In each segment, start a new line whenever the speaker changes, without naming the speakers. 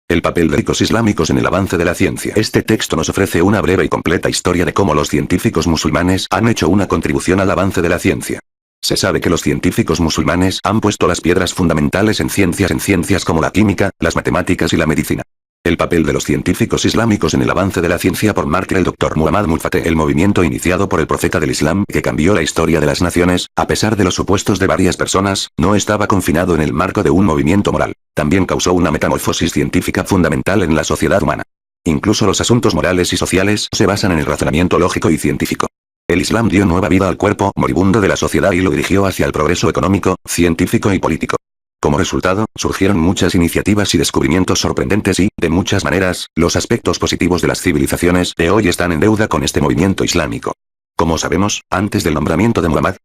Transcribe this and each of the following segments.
El papel de ricos islámicos en el avance de la ciencia. Este texto nos ofrece una breve y completa historia de cómo los científicos musulmanes han hecho una contribución al avance de la ciencia. Se sabe que los científicos musulmanes han puesto las piedras fundamentales en ciencias como la química, las matemáticas y la medicina. El papel de los científicos islámicos en el avance de la ciencia por Mark el Dr. Muhammad Mutfate. El movimiento iniciado por el profeta del Islam que cambió la historia de las naciones, a pesar de los supuestos de varias personas, no estaba confinado en el marco de un movimiento moral. También causó una metamorfosis científica fundamental en la sociedad humana. Incluso los asuntos morales y sociales se basan en el razonamiento lógico y científico. El Islam dio nueva vida al cuerpo moribundo de la sociedad y lo dirigió hacia el progreso económico, científico y político. Como resultado, surgieron muchas iniciativas y descubrimientos sorprendentes y, de muchas maneras, los aspectos positivos de las civilizaciones de hoy están en deuda con este movimiento islámico. Como sabemos, antes del nombramiento de Muhammad,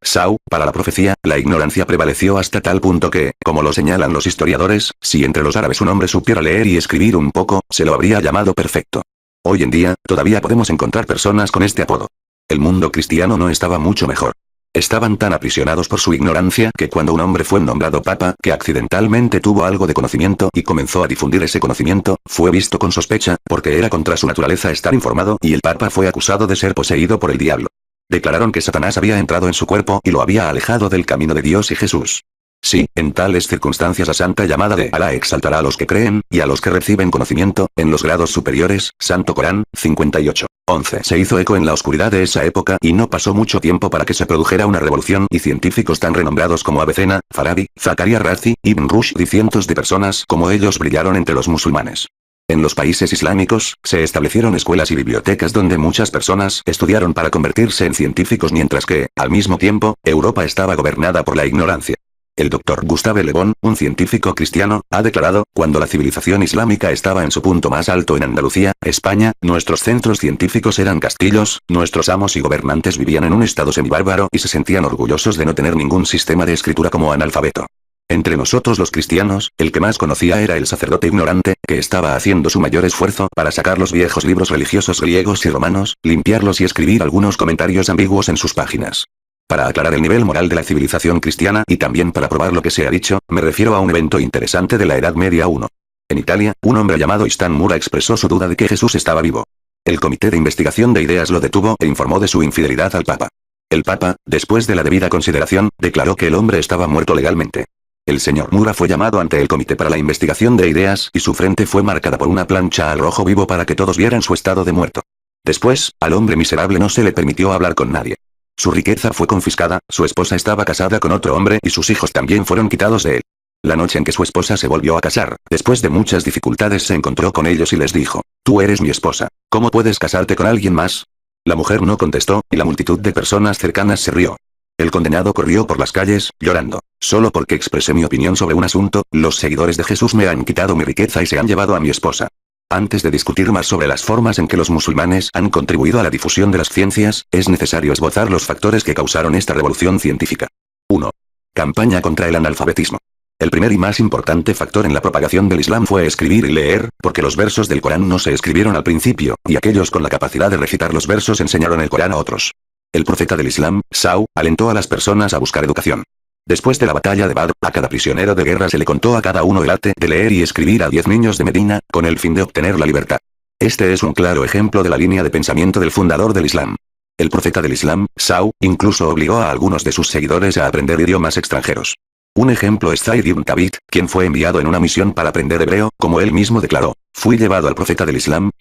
para la profecía, la ignorancia prevaleció hasta tal punto que, como lo señalan los historiadores, si entre los árabes un hombre supiera leer y escribir un poco, se lo habría llamado perfecto. Hoy en día, todavía podemos encontrar personas con este apodo. El mundo cristiano no estaba mucho mejor. Estaban tan aprisionados por su ignorancia que cuando un hombre fue nombrado papa, que accidentalmente tuvo algo de conocimiento y comenzó a difundir ese conocimiento, fue visto con sospecha, porque era contra su naturaleza estar informado y el papa fue acusado de ser poseído por el diablo. Declararon que Satanás había entrado en su cuerpo y lo había alejado del camino de Dios y Jesús. Sí, en tales circunstancias la santa llamada de Alá exaltará a los que creen, y a los que reciben conocimiento, en los grados superiores, Santo Corán, 58:11. Se hizo eco en la oscuridad de esa época y no pasó mucho tiempo para que se produjera una revolución y científicos tan renombrados como Avicenna, Farabi, Zakaria Razi, Ibn Rushd y cientos de personas como ellos brillaron entre los musulmanes. En los países islámicos, se establecieron escuelas y bibliotecas donde muchas personas estudiaron para convertirse en científicos mientras que, al mismo tiempo, Europa estaba gobernada por la ignorancia. El Dr. Gustave Le Bon, un científico cristiano, ha declarado, cuando la civilización islámica estaba en su punto más alto en Andalucía, España, nuestros centros científicos eran castillos, nuestros amos y gobernantes vivían en un estado semibárbaro y se sentían orgullosos de no tener ningún sistema de escritura como analfabeto. Entre nosotros los cristianos, el que más conocía era el sacerdote ignorante, que estaba haciendo su mayor esfuerzo para sacar los viejos libros religiosos griegos y romanos, limpiarlos y escribir algunos comentarios ambiguos en sus páginas. Para aclarar el nivel moral de la civilización cristiana y también para probar lo que se ha dicho, me refiero a un evento interesante de la Edad Media 1. En Italia, un hombre llamado Istan Mura expresó su duda de que Jesús estaba vivo. El Comité de Investigación de Ideas lo detuvo e informó de su infidelidad al Papa. El Papa, después de la debida consideración, declaró que el hombre estaba muerto legalmente. El señor Mura fue llamado ante el Comité para la Investigación de Ideas y su frente fue marcada por una plancha al rojo vivo para que todos vieran su estado de muerto. Después, al hombre miserable no se le permitió hablar con nadie. Su riqueza fue confiscada, su esposa estaba casada con otro hombre y sus hijos también fueron quitados de él. La noche en que su esposa se volvió a casar, después de muchas dificultades se encontró con ellos y les dijo, «Tú eres mi esposa, ¿cómo puedes casarte con alguien más?». La mujer no contestó, y la multitud de personas cercanas se rió. El condenado corrió por las calles, llorando. «Solo porque expresé mi opinión sobre un asunto, los seguidores de Jesús me han quitado mi riqueza y se han llevado a mi esposa». Antes de discutir más sobre las formas en que los musulmanes han contribuido a la difusión de las ciencias, es necesario esbozar los factores que causaron esta revolución científica. 1. Campaña contra el analfabetismo. El primer y más importante factor en la propagación del Islam fue escribir y leer, porque los versos del Corán no se escribieron al principio, y aquellos con la capacidad de recitar los versos enseñaron el Corán a otros. El profeta del Islam, alentó a las personas a buscar educación. Después de la batalla de Badr, a cada prisionero de guerra se le contó a cada uno el arte de leer y escribir a 10 niños de Medina, con el fin de obtener la libertad. Este es un claro ejemplo de la línea de pensamiento del fundador del Islam. El profeta del Islam, incluso obligó a algunos de sus seguidores a aprender idiomas extranjeros. Un ejemplo es Zaid ibn Thabit, quien fue enviado en una misión para aprender hebreo, como él mismo declaró. Fui llevado al profeta del Islam,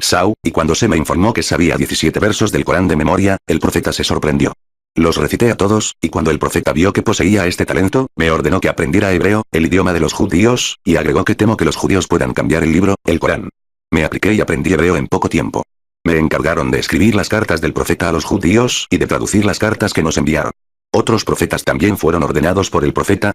y cuando se me informó que sabía 17 versos del Corán de memoria, el profeta se sorprendió. Los recité a todos, y cuando el profeta vio que poseía este talento, me ordenó que aprendiera hebreo, el idioma de los judíos, y agregó que temo que los judíos puedan cambiar el libro, el Corán. Me apliqué y aprendí hebreo en poco tiempo. Me encargaron de escribir las cartas del profeta a los judíos, y de traducir las cartas que nos enviaron. Otros profetas también fueron ordenados por el profeta,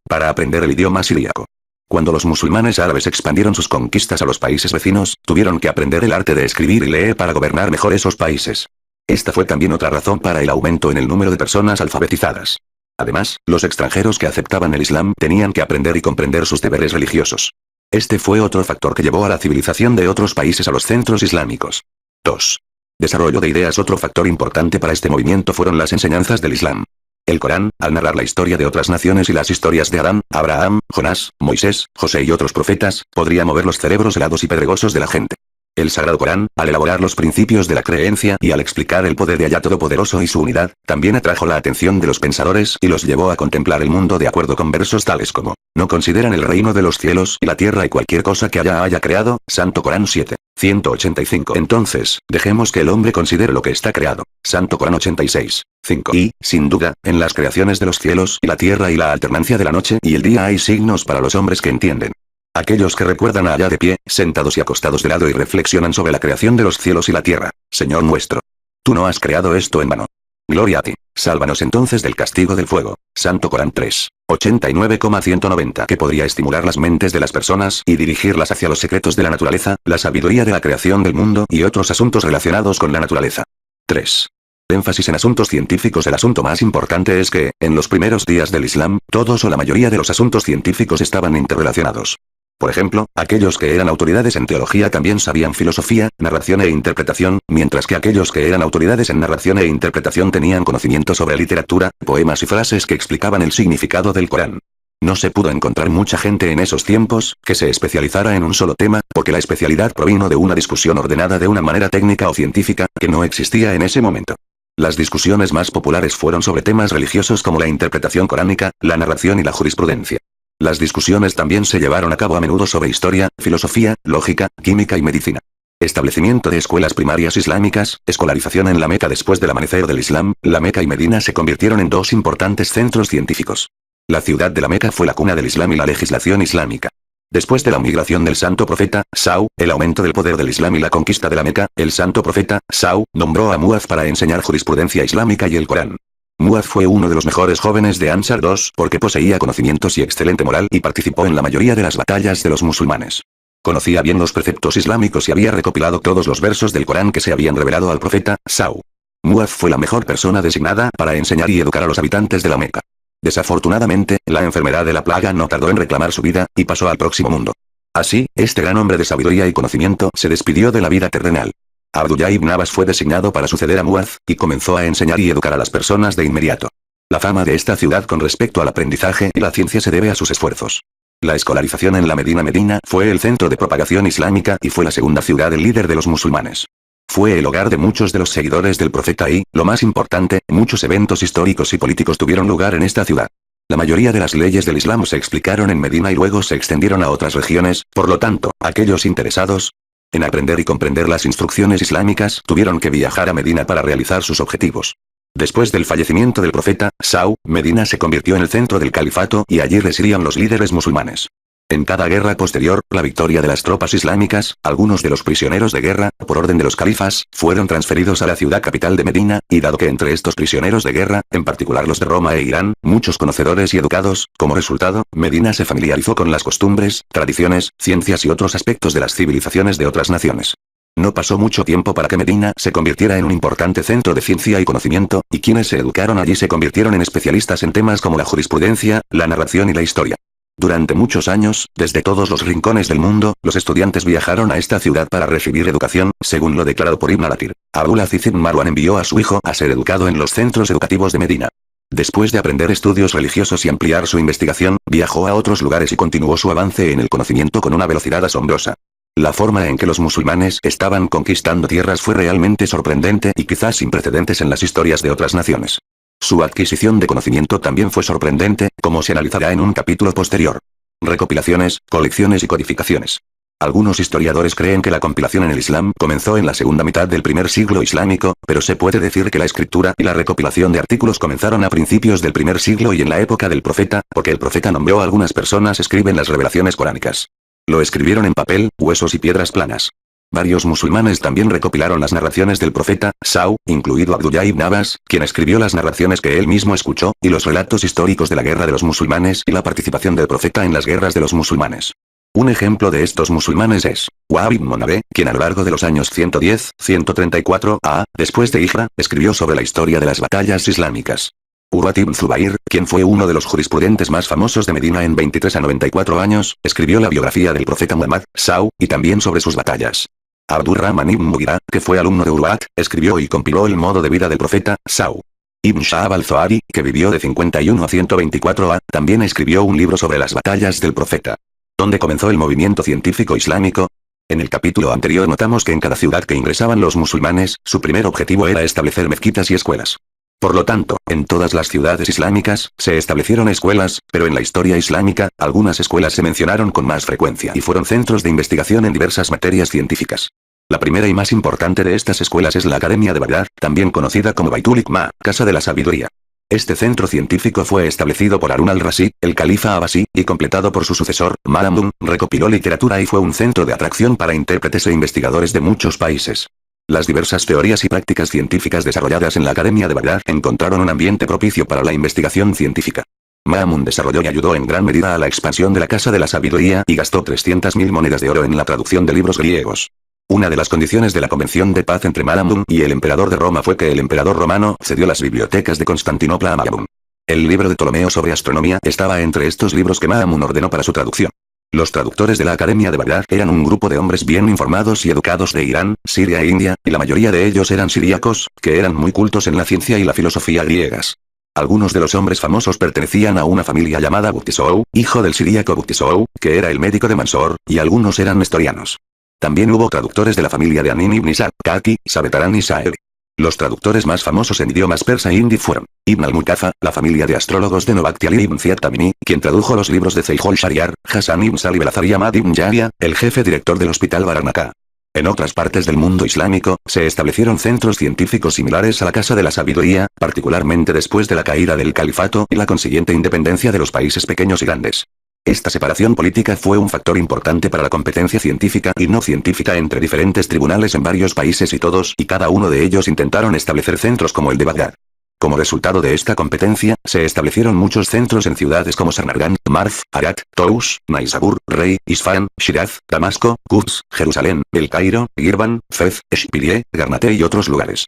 para aprender el idioma siríaco. Cuando los musulmanes árabes expandieron sus conquistas a los países vecinos, tuvieron que aprender el arte de escribir y leer para gobernar mejor esos países. Esta fue también otra razón para el aumento en el número de personas alfabetizadas. Además, los extranjeros que aceptaban el Islam tenían que aprender y comprender sus deberes religiosos. Este fue otro factor que llevó a la civilización de otros países a los centros islámicos. 2. Desarrollo de ideas. Otro factor importante para este movimiento fueron las enseñanzas del Islam. El Corán, al narrar la historia de otras naciones y las historias de Adán, Abraham, Jonás, Moisés, José y otros profetas, podría mover los cerebros helados y pedregosos de la gente. El Sagrado Corán, al elaborar los principios de la creencia y al explicar el poder de Alá Todopoderoso y su unidad, también atrajo la atención de los pensadores y los llevó a contemplar el mundo de acuerdo con versos tales como: no consideran el reino de los cielos y la tierra y cualquier cosa que Alá haya creado, Santo Corán 7. 185. Entonces, dejemos que el hombre considere lo que está creado. Santo Corán 86. 5. Y, sin duda, en las creaciones de los cielos y la tierra y la alternancia de la noche y el día hay signos para los hombres que entienden. Aquellos que recuerdan a Alá de pie, sentados y acostados de lado y reflexionan sobre la creación de los cielos y la tierra. Señor nuestro, tú no has creado esto en vano. Gloria a ti. Sálvanos entonces del castigo del fuego. Santo Corán 3. 89,190. Que podría estimular las mentes de las personas y dirigirlas hacia los secretos de la naturaleza, la sabiduría de la creación del mundo y otros asuntos relacionados con la naturaleza. 3. Énfasis en asuntos científicos. El asunto más importante es que, en los primeros días del Islam, todos o la mayoría de los asuntos científicos estaban interrelacionados. Por ejemplo, aquellos que eran autoridades en teología también sabían filosofía, narración e interpretación, mientras que aquellos que eran autoridades en narración e interpretación tenían conocimiento sobre literatura, poemas y frases que explicaban el significado del Corán. No se pudo encontrar mucha gente en esos tiempos que se especializara en un solo tema, porque la especialidad provino de una discusión ordenada de una manera técnica o científica, que no existía en ese momento. Las discusiones más populares fueron sobre temas religiosos como la interpretación coránica, la narración y la jurisprudencia. Las discusiones también se llevaron a cabo a menudo sobre historia, filosofía, lógica, química y medicina. Establecimiento de escuelas primarias islámicas, escolarización en la Meca. Después del amanecer del Islam, la Meca y Medina se convirtieron en dos importantes centros científicos. La ciudad de la Meca fue la cuna del Islam y la legislación islámica. Después de la migración del santo profeta, Sau, el aumento del poder del Islam y la conquista de la Meca, el santo profeta, Sau, nombró a Muaz para enseñar jurisprudencia islámica y el Corán. Muaz fue uno de los mejores jóvenes de Ansar II porque poseía conocimientos y excelente moral y participó en la mayoría de las batallas de los musulmanes. Conocía bien los preceptos islámicos y había recopilado todos los versos del Corán que se habían revelado al profeta, Sau. Muaz fue la mejor persona designada para enseñar y educar a los habitantes de la Meca. Desafortunadamente, la enfermedad de la plaga no tardó en reclamar su vida, y pasó al próximo mundo. Así, este gran hombre de sabiduría y conocimiento se despidió de la vida terrenal. Abdullah ibn Abbas fue designado para suceder a Muaz, y comenzó a enseñar y educar a las personas de inmediato. La fama de esta ciudad con respecto al aprendizaje y la ciencia se debe a sus esfuerzos. La escolarización en la Medina fue el centro de propagación islámica y fue la segunda ciudad del líder de los musulmanes. Fue el hogar de muchos de los seguidores del profeta y, lo más importante, muchos eventos históricos y políticos tuvieron lugar en esta ciudad. La mayoría de las leyes del Islam se explicaron en Medina y luego se extendieron a otras regiones, por lo tanto, aquellos interesados en aprender y comprender las instrucciones islámicas tuvieron que viajar a Medina para realizar sus objetivos. Después del fallecimiento del profeta, Sau, Medina se convirtió en el centro del califato y allí residían los líderes musulmanes. En cada guerra posterior, la victoria de las tropas islámicas, algunos de los prisioneros de guerra, por orden de los califas, fueron transferidos a la ciudad capital de Medina, y dado que entre estos prisioneros de guerra, en particular los de Roma e Irán, muchos conocedores y educados, como resultado, Medina se familiarizó con las costumbres, tradiciones, ciencias y otros aspectos de las civilizaciones de otras naciones. No pasó mucho tiempo para que Medina se convirtiera en un importante centro de ciencia y conocimiento, y quienes se educaron allí se convirtieron en especialistas en temas como la jurisprudencia, la narración y la historia. Durante muchos años, desde todos los rincones del mundo, los estudiantes viajaron a esta ciudad para recibir educación, según lo declarado por Ibn al-Athir. Abul Aziz ibn Marwan envió a su hijo a ser educado en los centros educativos de Medina. Después de aprender estudios religiosos y ampliar su investigación, viajó a otros lugares y continuó su avance en el conocimiento con una velocidad asombrosa. La forma en que los musulmanes estaban conquistando tierras fue realmente sorprendente y quizás sin precedentes en las historias de otras naciones. Su adquisición de conocimiento también fue sorprendente, como se analizará en un capítulo posterior. Recopilaciones, colecciones y codificaciones. Algunos historiadores creen que la compilación en el Islam comenzó en la segunda mitad del primer siglo islámico, pero se puede decir que la escritura y la recopilación de artículos comenzaron a principios del primer siglo y en la época del profeta, porque el profeta nombró a algunas personas escriben las revelaciones coránicas. Lo escribieron en papel, huesos y piedras planas. Varios musulmanes también recopilaron las narraciones del profeta, Sau, incluido Abdullah ibn Abbas, quien escribió las narraciones que él mismo escuchó, y los relatos históricos de la guerra de los musulmanes y la participación del profeta en las guerras de los musulmanes. Un ejemplo de estos musulmanes es Wahab ibn Munabbih, quien a lo largo de los años 110-134 a. después de Hijra, escribió sobre la historia de las batallas islámicas. Urwat ibn Zubair, quien fue uno de los jurisprudentes más famosos de Medina en 23 a 94 años, escribió la biografía del profeta Muhammad, Sau, y también sobre sus batallas. Abdurrahman ibn Mughira, que fue alumno de Urwat, escribió y compiló el modo de vida del profeta, Sau. Ibn Shahab al-Zohari, que vivió de 51 a 124 a, también escribió un libro sobre las batallas del profeta. ¿Dónde comenzó el movimiento científico islámico? En el capítulo anterior notamos que en cada ciudad que ingresaban los musulmanes, su primer objetivo era establecer mezquitas y escuelas. Por lo tanto, en todas las ciudades islámicas, se establecieron escuelas, pero en la historia islámica, algunas escuelas se mencionaron con más frecuencia y fueron centros de investigación en diversas materias científicas. La primera y más importante de estas escuelas es la Academia de Bagdad, también conocida como Baitul Hikmah, Casa de la Sabiduría. Este centro científico fue establecido por Harún al-Rashid, el califa abasí, y completado por su sucesor, Ma'mun, recopiló literatura y fue un centro de atracción para intérpretes e investigadores de muchos países. Las diversas teorías y prácticas científicas desarrolladas en la Academia de Bagdad encontraron un ambiente propicio para la investigación científica. Ma'mun desarrolló y ayudó en gran medida a la expansión de la Casa de la Sabiduría y gastó 300.000 monedas de oro en la traducción de libros griegos. Una de las condiciones de la convención de paz entre Ma'mun y el emperador de Roma fue que el emperador romano cedió las bibliotecas de Constantinopla a Ma'mun. El libro de Ptolomeo sobre astronomía estaba entre estos libros que Ma'mun ordenó para su traducción. Los traductores de la Academia de Bagdad eran un grupo de hombres bien informados y educados de Irán, Siria e India, y la mayoría de ellos eran siríacos, que eran muy cultos en la ciencia y la filosofía griegas. Algunos de los hombres famosos pertenecían a una familia llamada Buktisou, hijo del siríaco Buktisou, que era el médico de Mansor, y algunos eran nestorianos. También hubo traductores de la familia de Anim ibn Ishaq, Kaki, Sabetarán y Sa'edi. Los traductores más famosos en idiomas persa e hindi fueron Ibn al-Mukafa, la familia de astrólogos de Nobakti Ali ibn Ziyad Tamimi, quien tradujo los libros de Zeihol Shariar, Hassan ibn Salih al-Azari y Ahmad ibn Yahya, el jefe director del hospital Baranaka. En otras partes del mundo islámico, se establecieron centros científicos similares a la Casa de la Sabiduría, particularmente después de la caída del califato y la consiguiente independencia de los países pequeños y grandes. Esta separación política fue un factor importante para la competencia científica y no científica entre diferentes tribunales en varios países y todos y cada uno de ellos intentaron establecer centros como el de Bagdad. Como resultado de esta competencia, se establecieron muchos centros en ciudades como Samarkand, Marv, Arat, Tous, Naisabur, Rey, Isfahan, Shiraz, Damasco, Quds, Jerusalén, El Cairo, Girban, Fez, Eshbilie, Garnate y otros lugares.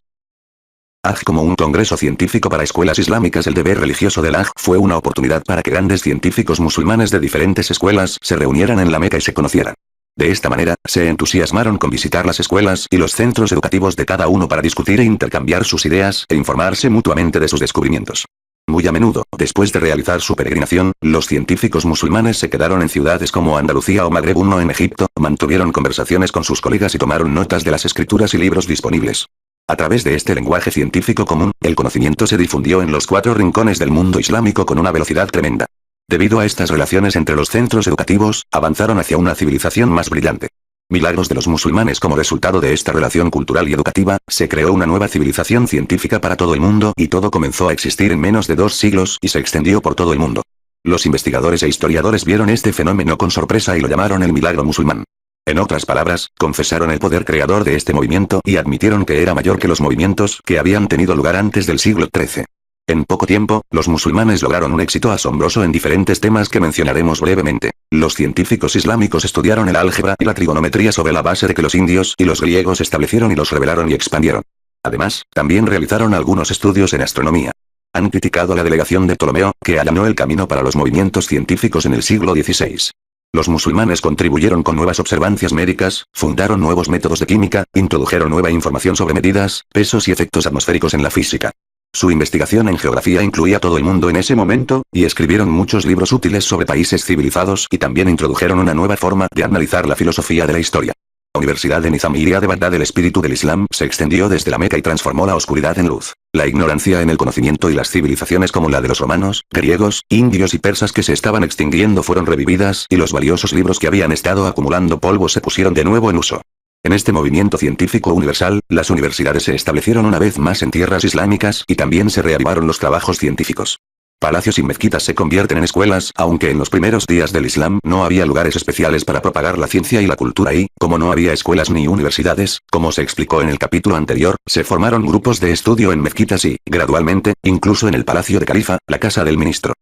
Hajj como un congreso científico para escuelas islámicas. El deber religioso del Hajj fue una oportunidad para que grandes científicos musulmanes de diferentes escuelas se reunieran en la Meca y se conocieran. De esta manera, se entusiasmaron con visitar las escuelas y los centros educativos de cada uno para discutir e intercambiar sus ideas e informarse mutuamente de sus descubrimientos. Muy a menudo, después de realizar su peregrinación, los científicos musulmanes se quedaron en ciudades como Andalucía o Magreb I en Egipto, mantuvieron conversaciones con sus colegas y tomaron notas de las escrituras y libros disponibles. A través de este lenguaje científico común, el conocimiento se difundió en los 4 rincones del mundo islámico con una velocidad tremenda. Debido a estas relaciones entre los centros educativos, avanzaron hacia una civilización más brillante. Milagros de los musulmanes. Como resultado de esta relación cultural y educativa, se creó una nueva civilización científica para todo el mundo y todo comenzó a existir en menos de 2 siglos y se extendió por todo el mundo. Los investigadores e historiadores vieron este fenómeno con sorpresa y lo llamaron el milagro musulmán. En otras palabras, confesaron el poder creador de este movimiento y admitieron que era mayor que los movimientos que habían tenido lugar antes del siglo XIII. En poco tiempo, los musulmanes lograron un éxito asombroso en diferentes temas que mencionaremos brevemente. Los científicos islámicos estudiaron el álgebra y la trigonometría sobre la base de que los indios y los griegos establecieron y los revelaron y expandieron. Además, también realizaron algunos estudios en astronomía. Han criticado a la delegación de Ptolomeo, que allanó el camino para los movimientos científicos en el siglo XVI. Los musulmanes contribuyeron con nuevas observancias médicas, fundaron nuevos métodos de química, introdujeron nueva información sobre medidas, pesos y efectos atmosféricos en la física. Su investigación en geografía incluía todo el mundo en ese momento, y escribieron muchos libros útiles sobre países civilizados y también introdujeron una nueva forma de analizar la filosofía de la historia. La Universidad de Nizamiya de Bagdad. El espíritu del Islam se extendió desde la Meca y transformó la oscuridad en luz. La ignorancia en el conocimiento y las civilizaciones como la de los romanos, griegos, indios y persas que se estaban extinguiendo fueron revividas y los valiosos libros que habían estado acumulando polvo se pusieron de nuevo en uso. En este movimiento científico universal, las universidades se establecieron una vez más en tierras islámicas y también se reavivaron los trabajos científicos. Palacios y mezquitas se convierten en escuelas, aunque en los primeros días del Islam no había lugares especiales para propagar la ciencia y la cultura y, como no había escuelas ni universidades, como se explicó en el capítulo anterior, se formaron grupos de estudio en mezquitas y, gradualmente, incluso en el palacio de califa, la casa del ministro.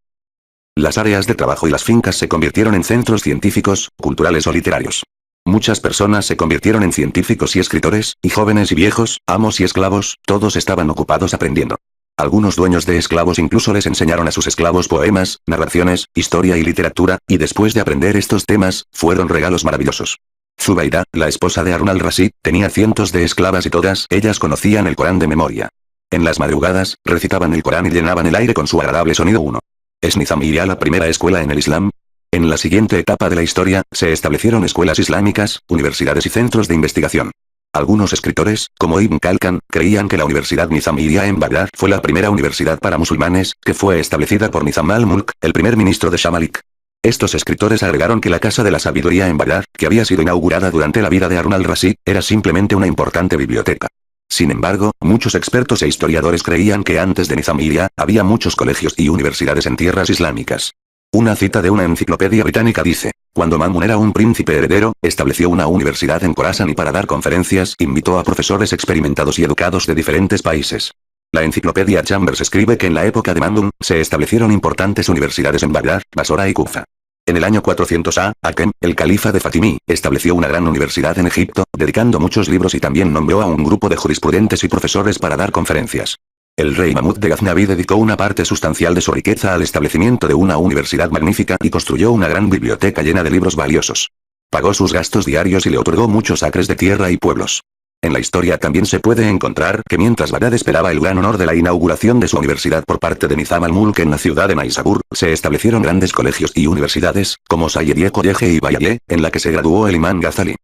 Las áreas de trabajo y las fincas se convirtieron en centros científicos, culturales o literarios. Muchas personas se convirtieron en científicos y escritores, y jóvenes y viejos, amos y esclavos, todos estaban ocupados aprendiendo. Algunos dueños de esclavos incluso les enseñaron a sus esclavos poemas, narraciones, historia y literatura, y después de aprender estos temas, fueron regalos maravillosos. Zubaida, la esposa de Harún al-Rashid, tenía cientos de esclavas y todas ellas conocían el Corán de memoria. En las madrugadas, recitaban el Corán y llenaban el aire con su agradable sonido. 1. ¿Es Nizamiya la primera escuela en el Islam? En la siguiente etapa de la historia, se establecieron escuelas islámicas, universidades y centros de investigación. Algunos escritores, como Ibn Khalkan, creían que la Universidad Nizamiya en Bagdad fue la primera universidad para musulmanes, que fue establecida por Nizam al-Mulk, el primer ministro de Shah Malik. Estos escritores agregaron que la Casa de la Sabiduría en Bagdad, que había sido inaugurada durante la vida de Harun al-Rashid, era simplemente una importante biblioteca. Sin embargo, muchos expertos e historiadores creían que antes de Nizamiya, había muchos colegios y universidades en tierras islámicas. Una cita de una enciclopedia británica dice: cuando Mamun era un príncipe heredero, estableció una universidad en Khorasan y para dar conferencias, invitó a profesores experimentados y educados de diferentes países. La enciclopedia Chambers escribe que en la época de Mamun, se establecieron importantes universidades en Bagdad, Basora y Kufa. En el año 400 a. Hakem, el califa de Fatimí, estableció una gran universidad en Egipto, dedicando muchos libros y también nombró a un grupo de jurisprudentes y profesores para dar conferencias. El rey Mahmud de Ghaznaví dedicó una parte sustancial de su riqueza al establecimiento de una universidad magnífica y construyó una gran biblioteca llena de libros valiosos. Pagó sus gastos diarios y le otorgó muchos acres de tierra y pueblos. En la historia también se puede encontrar que mientras Bagdad esperaba el gran honor de la inauguración de su universidad por parte de Nizam al-Mulk en la ciudad de Naisabur, se establecieron grandes colegios y universidades, como Sayyidiyeh College y Bayadiyeh, en la que se graduó el imán Ghazali.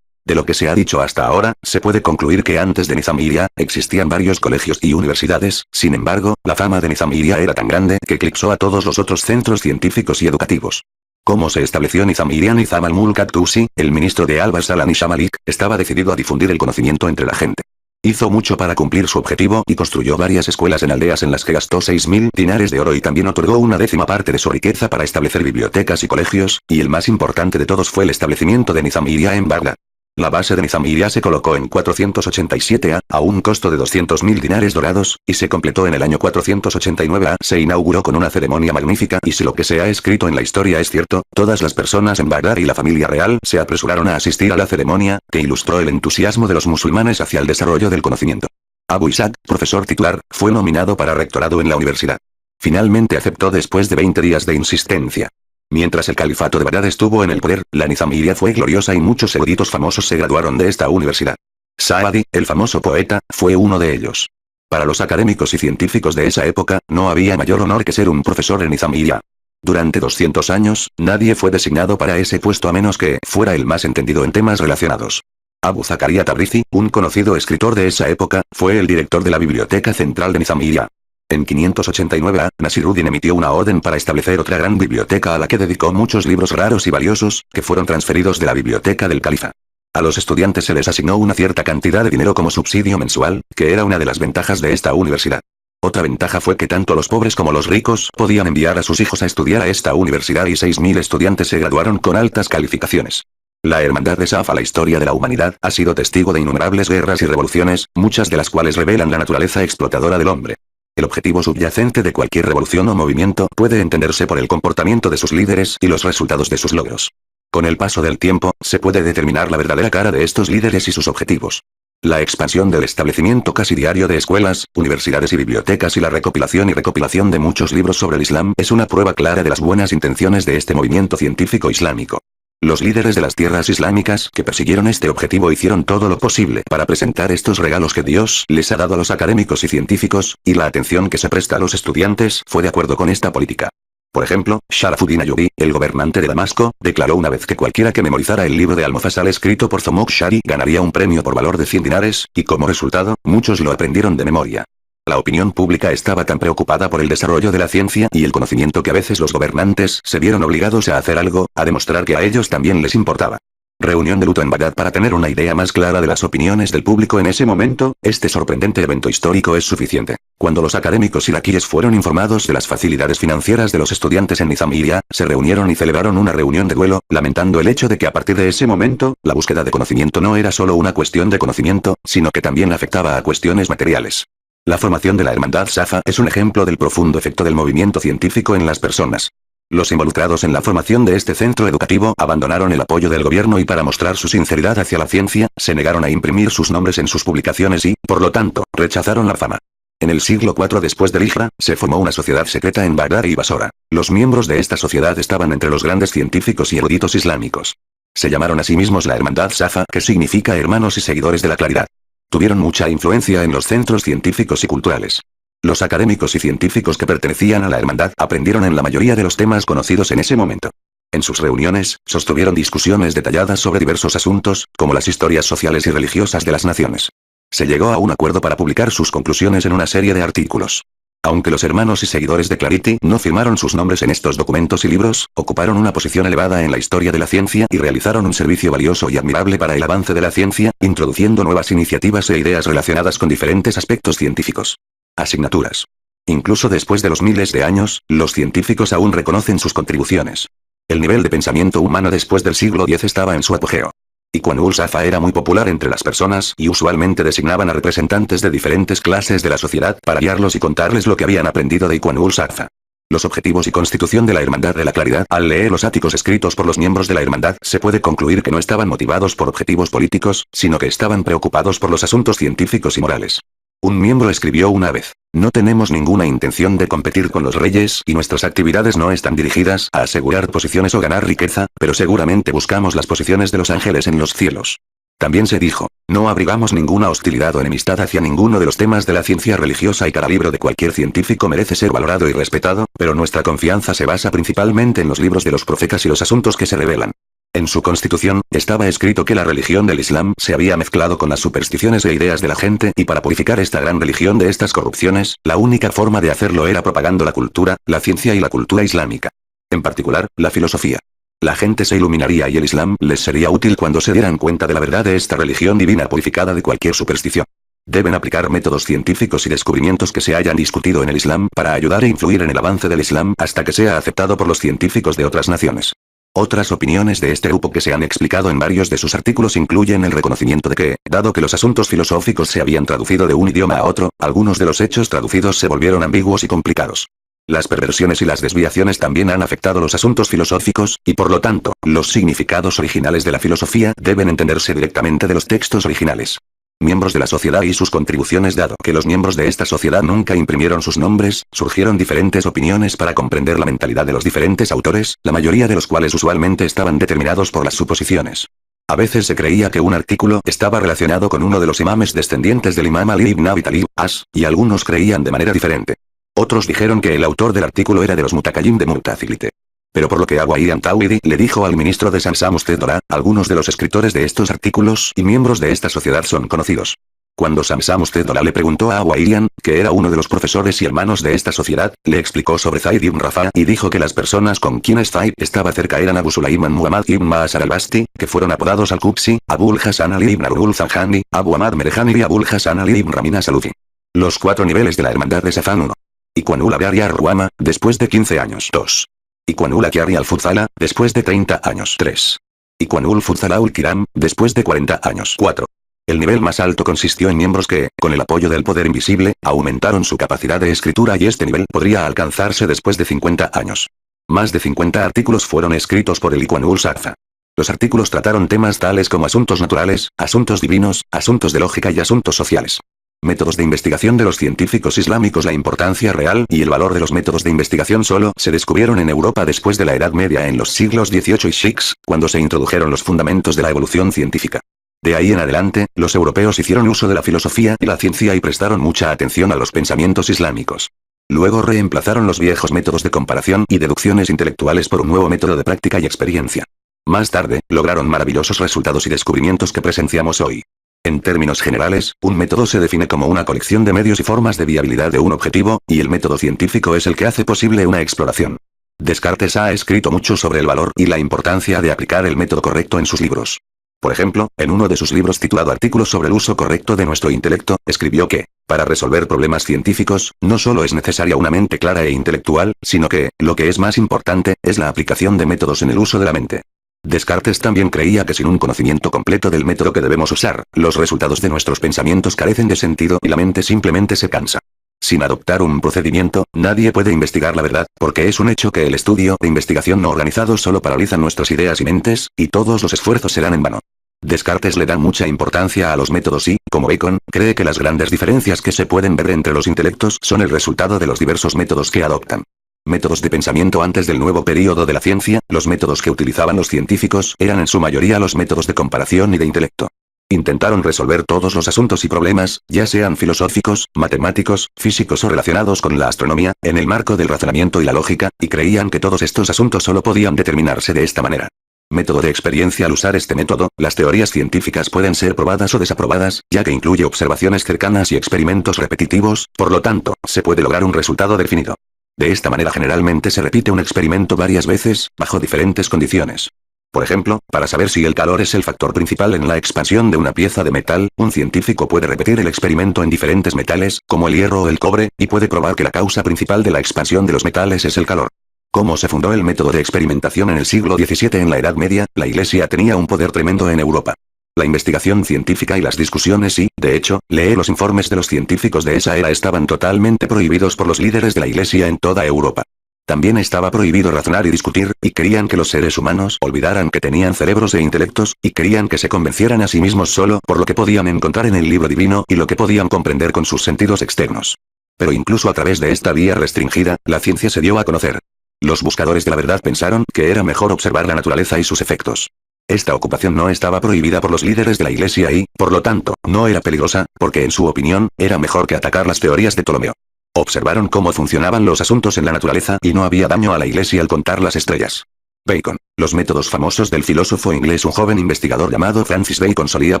De lo que se ha dicho hasta ahora, se puede concluir que antes de Nizamiya, existían varios colegios y universidades. Sin embargo, la fama de Nizamiya era tan grande que eclipsó a todos los otros centros científicos y educativos. ¿Cómo se estableció Nizamiya? Nizam al-Mulk at-Tusi, el ministro de al-Basalan y Shah Malik, estaba decidido a difundir el conocimiento entre la gente. Hizo mucho para cumplir su objetivo y construyó varias escuelas en aldeas en las que gastó 6.000 dinares de oro y también otorgó una décima parte de su riqueza para establecer bibliotecas y colegios, y el más importante de todos fue el establecimiento de Nizamiya en Bagdad. La base de Nizamiya se colocó en 487 a un costo de 200.000 dinares dorados, y se completó en el año 489 a. Se inauguró con una ceremonia magnífica y si lo que se ha escrito en la historia es cierto, todas las personas en Bagdad y la familia real se apresuraron a asistir a la ceremonia, que ilustró el entusiasmo de los musulmanes hacia el desarrollo del conocimiento. Abu Ishaq, profesor titular, fue nominado para rectorado en la universidad. Finalmente aceptó después de 20 días de insistencia. Mientras el califato de Bagdad estuvo en el poder, la Nizamiya fue gloriosa y muchos eruditos famosos se graduaron de esta universidad. Saadi, el famoso poeta, fue uno de ellos. Para los académicos y científicos de esa época, no había mayor honor que ser un profesor en Nizamiya. Durante 200 años, nadie fue designado para ese puesto a menos que fuera el más entendido en temas relacionados. Abu Zakaria Tabrizi, un conocido escritor de esa época, fue el director de la Biblioteca Central de Nizamiya. En 589 a. Nasiruddin emitió una orden para establecer otra gran biblioteca a la que dedicó muchos libros raros y valiosos, que fueron transferidos de la biblioteca del califa. A los estudiantes se les asignó una cierta cantidad de dinero como subsidio mensual, que era una de las ventajas de esta universidad. Otra ventaja fue que tanto los pobres como los ricos podían enviar a sus hijos a estudiar a esta universidad y 6.000 estudiantes se graduaron con altas calificaciones. La hermandad de Safa, la historia de la humanidad, ha sido testigo de innumerables guerras y revoluciones, muchas de las cuales revelan la naturaleza explotadora del hombre. El objetivo subyacente de cualquier revolución o movimiento puede entenderse por el comportamiento de sus líderes y los resultados de sus logros. Con el paso del tiempo, se puede determinar la verdadera cara de estos líderes y sus objetivos. La expansión del establecimiento casi diario de escuelas, universidades y bibliotecas y la recopilación de muchos libros sobre el Islam es una prueba clara de las buenas intenciones de este movimiento científico islámico. Los líderes de las tierras islámicas que persiguieron este objetivo hicieron todo lo posible para presentar estos regalos que Dios les ha dado a los académicos y científicos, y la atención que se presta a los estudiantes fue de acuerdo con esta política. Por ejemplo, Sharafuddin Ayyubi, el gobernante de Damasco, declaró una vez que cualquiera que memorizara el libro de Al-Mufassal escrito por Zomokshari ganaría un premio por valor de 100 dinares, y como resultado, muchos lo aprendieron de memoria. La opinión pública estaba tan preocupada por el desarrollo de la ciencia y el conocimiento que a veces los gobernantes se vieron obligados a hacer algo, a demostrar que a ellos también les importaba. Reunión de luto en Bagdad para tener una idea más clara de las opiniones del público en ese momento, este sorprendente evento histórico es suficiente. Cuando los académicos iraquíes fueron informados de las facilidades financieras de los estudiantes en Nizamiya, se reunieron y celebraron una reunión de duelo, lamentando el hecho de que a partir de ese momento, la búsqueda de conocimiento no era solo una cuestión de conocimiento, sino que también afectaba a cuestiones materiales. La formación de la hermandad Safa es un ejemplo del profundo efecto del movimiento científico en las personas. Los involucrados en la formación de este centro educativo abandonaron el apoyo del gobierno y para mostrar su sinceridad hacia la ciencia, se negaron a imprimir sus nombres en sus publicaciones y, por lo tanto, rechazaron la fama. En el siglo IV después del Hijra, se formó una sociedad secreta en Bagdad y Basora. Los miembros de esta sociedad estaban entre los grandes científicos y eruditos islámicos. Se llamaron a sí mismos la hermandad Safa, que significa hermanos y seguidores de la claridad. Tuvieron mucha influencia en los centros científicos y culturales. Los académicos y científicos que pertenecían a la hermandad aprendieron en la mayoría de los temas conocidos en ese momento. En sus reuniones, sostuvieron discusiones detalladas sobre diversos asuntos, como las historias sociales y religiosas de las naciones. Se llegó a un acuerdo para publicar sus conclusiones en una serie de artículos. Aunque los hermanos y seguidores de Clarity no firmaron sus nombres en estos documentos y libros, ocuparon una posición elevada en la historia de la ciencia y realizaron un servicio valioso y admirable para el avance de la ciencia, introduciendo nuevas iniciativas e ideas relacionadas con diferentes aspectos científicos. Asignaturas. Incluso después de los miles de años, los científicos aún reconocen sus contribuciones. El nivel de pensamiento humano después del siglo X estaba en su apogeo. Iquanul Safa era muy popular entre las personas y usualmente designaban a representantes de diferentes clases de la sociedad para guiarlos y contarles lo que habían aprendido de Iquanul Safa. Los objetivos y constitución de la Hermandad de la Claridad. Al leer los áticos escritos por los miembros de la Hermandad, se puede concluir que no estaban motivados por objetivos políticos, sino que estaban preocupados por los asuntos científicos y morales. Un miembro escribió una vez: no tenemos ninguna intención de competir con los reyes y nuestras actividades no están dirigidas a asegurar posiciones o ganar riqueza, pero seguramente buscamos las posiciones de los ángeles en los cielos. También se dijo: no abrigamos ninguna hostilidad o enemistad hacia ninguno de los temas de la ciencia religiosa y cada libro de cualquier científico merece ser valorado y respetado, pero nuestra confianza se basa principalmente en los libros de los profetas y los asuntos que se revelan. En su constitución, estaba escrito que la religión del Islam se había mezclado con las supersticiones e ideas de la gente y para purificar esta gran religión de estas corrupciones, la única forma de hacerlo era propagando la cultura, la ciencia y la cultura islámica. En particular, la filosofía. La gente se iluminaría y el Islam les sería útil cuando se dieran cuenta de la verdad de esta religión divina purificada de cualquier superstición. Deben aplicar métodos científicos y descubrimientos que se hayan discutido en el Islam para ayudar e influir en el avance del Islam hasta que sea aceptado por los científicos de otras naciones. Otras opiniones de este grupo que se han explicado en varios de sus artículos incluyen el reconocimiento de que, dado que los asuntos filosóficos se habían traducido de un idioma a otro, algunos de los hechos traducidos se volvieron ambiguos y complicados. Las perversiones y las desviaciones también han afectado los asuntos filosóficos, y por lo tanto, los significados originales de la filosofía deben entenderse directamente de los textos originales. Miembros de la sociedad y sus contribuciones. Dado que los miembros de esta sociedad nunca imprimieron sus nombres, surgieron diferentes opiniones para comprender la mentalidad de los diferentes autores, la mayoría de los cuales usualmente estaban determinados por las suposiciones. A veces se creía que un artículo estaba relacionado con uno de los imames descendientes del imam Ali ibn Abi Talib, y algunos creían de manera diferente. Otros dijeron que el autor del artículo era de los Mutakallim de Mu'tazilite. Pero por lo que Awaiyan Tawhidi le dijo al ministro de Samsam Usted-Dora, algunos de los escritores de estos artículos y miembros de esta sociedad son conocidos. Cuando Samsam Usted-Dora le preguntó a Awaiyan, que era uno de los profesores y hermanos de esta sociedad, le explicó sobre Zaid ibn Rafa y dijo que las personas con quienes Zaid estaba cerca eran Abu Sulaiman Muhammad ibn Ma'asar al-Basti, que fueron apodados al-Qubsi, Abul Hasan Ali ibn Arul Zanjani, Abu Ahmad Merjani y Abul Hasan Ali ibn Ramina Salufi. Los 4 niveles de la hermandad de Safan 1. Iquanul Abari al-Ruama, después de 15 años 2. Iquanul Akiari al-Futzala, después de 30 años 3. Iquanul Futzala ul-Kiram, después de 40 años 4. El nivel más alto consistió en miembros que, con el apoyo del poder invisible, aumentaron su capacidad de escritura y este nivel podría alcanzarse después de 50 años. Más de 50 artículos fueron escritos por el Iquanul Safa. Los artículos trataron temas tales como asuntos naturales, asuntos divinos, asuntos de lógica y asuntos sociales. Métodos de investigación de los científicos islámicos. La importancia real y el valor de los métodos de investigación solo se descubrieron en Europa después de la Edad Media en los siglos XVIII y XVI, cuando se introdujeron los fundamentos de la evolución científica. De ahí en adelante, los europeos hicieron uso de la filosofía y la ciencia y prestaron mucha atención a los pensamientos islámicos. Luego reemplazaron los viejos métodos de comparación y deducciones intelectuales por un nuevo método de práctica y experiencia. Más tarde, lograron maravillosos resultados y descubrimientos que presenciamos hoy. En términos generales, un método se define como una colección de medios y formas de viabilidad de un objetivo, y el método científico es el que hace posible una exploración. Descartes ha escrito mucho sobre el valor y la importancia de aplicar el método correcto en sus libros. Por ejemplo, en uno de sus libros titulado Artículos sobre el uso correcto de nuestro intelecto, escribió que, para resolver problemas científicos, no solo es necesaria una mente clara e intelectual, sino que, lo que es más importante, es la aplicación de métodos en el uso de la mente. Descartes también creía que sin un conocimiento completo del método que debemos usar, los resultados de nuestros pensamientos carecen de sentido y la mente simplemente se cansa. Sin adoptar un procedimiento, nadie puede investigar la verdad, porque es un hecho que el estudio e investigación no organizados solo paralizan nuestras ideas y mentes, y todos los esfuerzos serán en vano. Descartes le da mucha importancia a los métodos y, como Bacon, cree que las grandes diferencias que se pueden ver entre los intelectos son el resultado de los diversos métodos que adoptan. Métodos de pensamiento. Antes del nuevo período de la ciencia, los métodos que utilizaban los científicos eran en su mayoría los métodos de comparación y de intelecto. Intentaron resolver todos los asuntos y problemas, ya sean filosóficos, matemáticos, físicos o relacionados con la astronomía, en el marco del razonamiento y la lógica, y creían que todos estos asuntos solo podían determinarse de esta manera. Método de experiencia. Al usar este método, las teorías científicas pueden ser probadas o desaprobadas, ya que incluye observaciones cercanas y experimentos repetitivos, por lo tanto, se puede lograr un resultado definido. De esta manera generalmente se repite un experimento varias veces, bajo diferentes condiciones. Por ejemplo, para saber si el calor es el factor principal en la expansión de una pieza de metal, un científico puede repetir el experimento en diferentes metales, como el hierro o el cobre, y puede probar que la causa principal de la expansión de los metales es el calor. ¿Cómo se fundó el método de experimentación en el siglo XVII? En la Edad Media, la Iglesia tenía un poder tremendo en Europa. La investigación científica y las discusiones y, de hecho, leer los informes de los científicos de esa era estaban totalmente prohibidos por los líderes de la Iglesia en toda Europa. También estaba prohibido razonar y discutir, y querían que los seres humanos olvidaran que tenían cerebros e intelectos, y querían que se convencieran a sí mismos solo por lo que podían encontrar en el libro divino y lo que podían comprender con sus sentidos externos. Pero incluso a través de esta vía restringida, la ciencia se dio a conocer. Los buscadores de la verdad pensaron que era mejor observar la naturaleza y sus efectos. Esta ocupación no estaba prohibida por los líderes de la Iglesia y, por lo tanto, no era peligrosa, porque en su opinión, era mejor que atacar las teorías de Ptolomeo. Observaron cómo funcionaban los asuntos en la naturaleza y no había daño a la Iglesia al contar las estrellas. Bacon. Los métodos famosos del filósofo inglés. Un joven investigador llamado Francis Bacon solía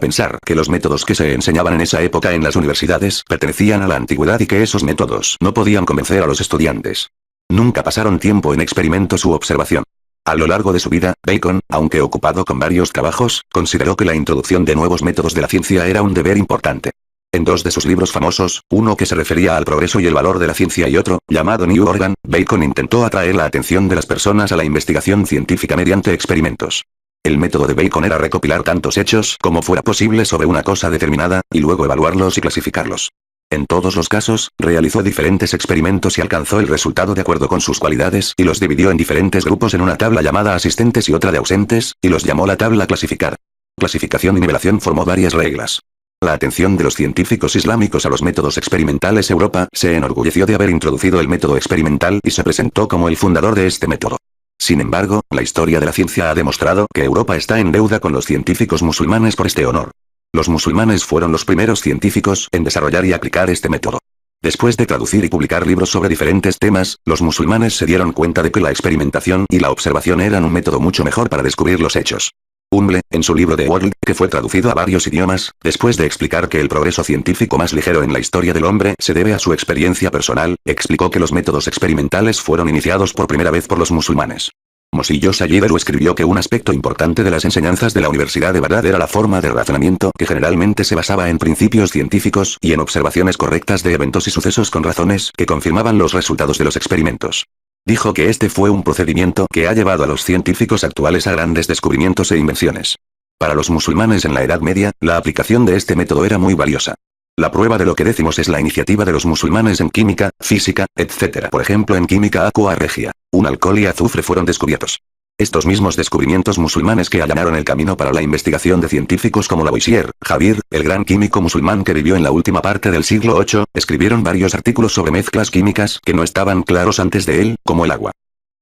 pensar que los métodos que se enseñaban en esa época en las universidades pertenecían a la antigüedad y que esos métodos no podían convencer a los estudiantes. Nunca pasaron tiempo en experimentos u observación. A lo largo de su vida, Bacon, aunque ocupado con varios trabajos, consideró que la introducción de nuevos métodos de la ciencia era un deber importante. En dos de sus libros famosos, uno que se refería al progreso y el valor de la ciencia y otro, llamado New Organ, Bacon intentó atraer la atención de las personas a la investigación científica mediante experimentos. El método de Bacon era recopilar tantos hechos como fuera posible sobre una cosa determinada, y luego evaluarlos y clasificarlos. En todos los casos, realizó diferentes experimentos y alcanzó el resultado de acuerdo con sus cualidades y los dividió en diferentes grupos en una tabla llamada asistentes y otra de ausentes, y los llamó la tabla clasificar. Clasificación y nivelación. Formó varias reglas. La atención de los científicos islámicos a los métodos experimentales. Europa se enorgulleció de haber introducido el método experimental y se presentó como el fundador de este método. Sin embargo, la historia de la ciencia ha demostrado que Europa está en deuda con los científicos musulmanes por este honor. Los musulmanes fueron los primeros científicos en desarrollar y aplicar este método. Después de traducir y publicar libros sobre diferentes temas, los musulmanes se dieron cuenta de que la experimentación y la observación eran un método mucho mejor para descubrir los hechos. Humble, en su libro The World, que fue traducido a varios idiomas, después de explicar que el progreso científico más ligero en la historia del hombre se debe a su experiencia personal, explicó que los métodos experimentales fueron iniciados por primera vez por los musulmanes. Mosillo Sayideru escribió que un aspecto importante de las enseñanzas de la Universidad de Bagdad era la forma de razonamiento que generalmente se basaba en principios científicos y en observaciones correctas de eventos y sucesos con razones que confirmaban los resultados de los experimentos. Dijo que este fue un procedimiento que ha llevado a los científicos actuales a grandes descubrimientos e invenciones. Para los musulmanes en la Edad Media, la aplicación de este método era muy valiosa. La prueba de lo que decimos es la iniciativa de los musulmanes en química, física, etc. Por ejemplo, en química aqua regia, un alcohol y azufre fueron descubiertos. Estos mismos descubrimientos musulmanes que allanaron el camino para la investigación de científicos como Lavoisier, Javier, el gran químico musulmán que vivió en la última parte del siglo VIII, escribieron varios artículos sobre mezclas químicas que no estaban claros antes de él, como el agua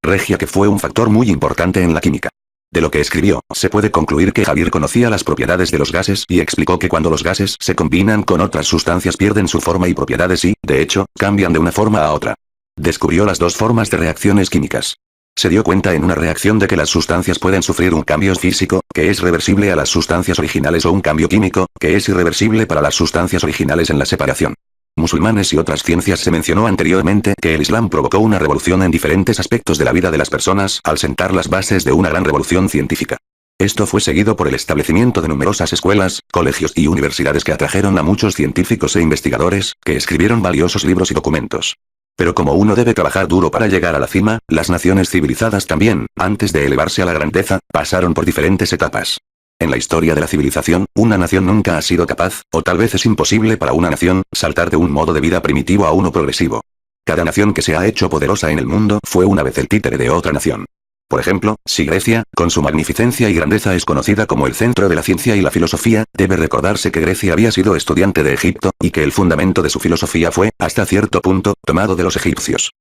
regia, que fue un factor muy importante en la química. De lo que escribió, se puede concluir que Javier conocía las propiedades de los gases y explicó que cuando los gases se combinan con otras sustancias pierden su forma y propiedades y, de hecho, cambian de una forma a otra. Descubrió las dos formas de reacciones químicas. Se dio cuenta en una reacción de que las sustancias pueden sufrir un cambio físico, que es reversible a las sustancias originales, o un cambio químico, que es irreversible para las sustancias originales en la separación. Musulmanes y otras ciencias. Se mencionó anteriormente que el Islam provocó una revolución en diferentes aspectos de la vida de las personas al sentar las bases de una gran revolución científica. Esto fue seguido por el establecimiento de numerosas escuelas, colegios y universidades que atrajeron a muchos científicos e investigadores, que escribieron valiosos libros y documentos. Pero como uno debe trabajar duro para llegar a la cima, las naciones civilizadas también, antes de elevarse a la grandeza, pasaron por diferentes etapas. En la historia de la civilización, una nación nunca ha sido capaz, o tal vez es imposible para una nación, saltar de un modo de vida primitivo a uno progresivo. Cada nación que se ha hecho poderosa en el mundo fue una vez el títere de otra nación. Por ejemplo, si Grecia, con su magnificencia y grandeza, es conocida como el centro de la ciencia y la filosofía, debe recordarse que Grecia había sido estudiante de Egipto, y que el fundamento de su filosofía fue, hasta cierto punto, tomado de los egipcios.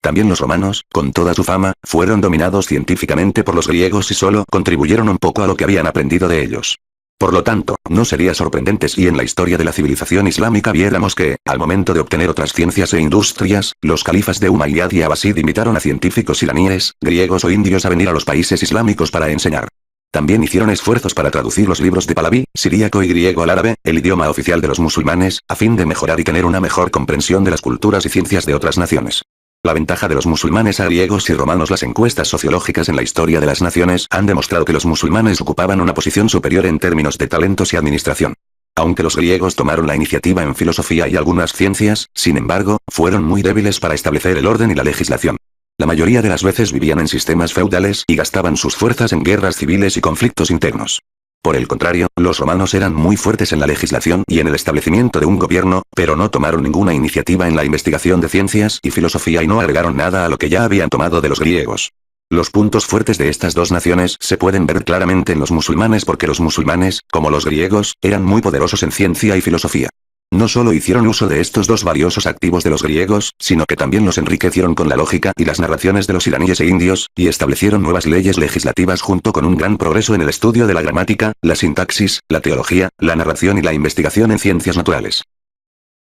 También los romanos, con toda su fama, fueron dominados científicamente por los griegos y solo contribuyeron un poco a lo que habían aprendido de ellos. Por lo tanto, no sería sorprendente si en la historia de la civilización islámica viéramos que, al momento de obtener otras ciencias e industrias, los califas de Umayyad y Abbasid invitaron a científicos iraníes, griegos o indios a venir a los países islámicos para enseñar. También hicieron esfuerzos para traducir los libros de Pahlaví, siríaco y griego al árabe, el idioma oficial de los musulmanes, a fin de mejorar y tener una mejor comprensión de las culturas y ciencias de otras naciones. La ventaja de los musulmanes a griegos y romanos. Las encuestas sociológicas en la historia de las naciones han demostrado que los musulmanes ocupaban una posición superior en términos de talentos y administración. Aunque los griegos tomaron la iniciativa en filosofía y algunas ciencias, sin embargo, fueron muy débiles para establecer el orden y la legislación. La mayoría de las veces vivían en sistemas feudales y gastaban sus fuerzas en guerras civiles y conflictos internos. Por el contrario, los romanos eran muy fuertes en la legislación y en el establecimiento de un gobierno, pero no tomaron ninguna iniciativa en la investigación de ciencias y filosofía y no agregaron nada a lo que ya habían tomado de los griegos. Los puntos fuertes de estas dos naciones se pueden ver claramente en los musulmanes porque los musulmanes, como los griegos, eran muy poderosos en ciencia y filosofía. No solo hicieron uso de estos dos valiosos activos de los griegos, sino que también los enriquecieron con la lógica y las narraciones de los iraníes e indios, y establecieron nuevas leyes legislativas junto con un gran progreso en el estudio de la gramática, la sintaxis, la teología, la narración y la investigación en ciencias naturales.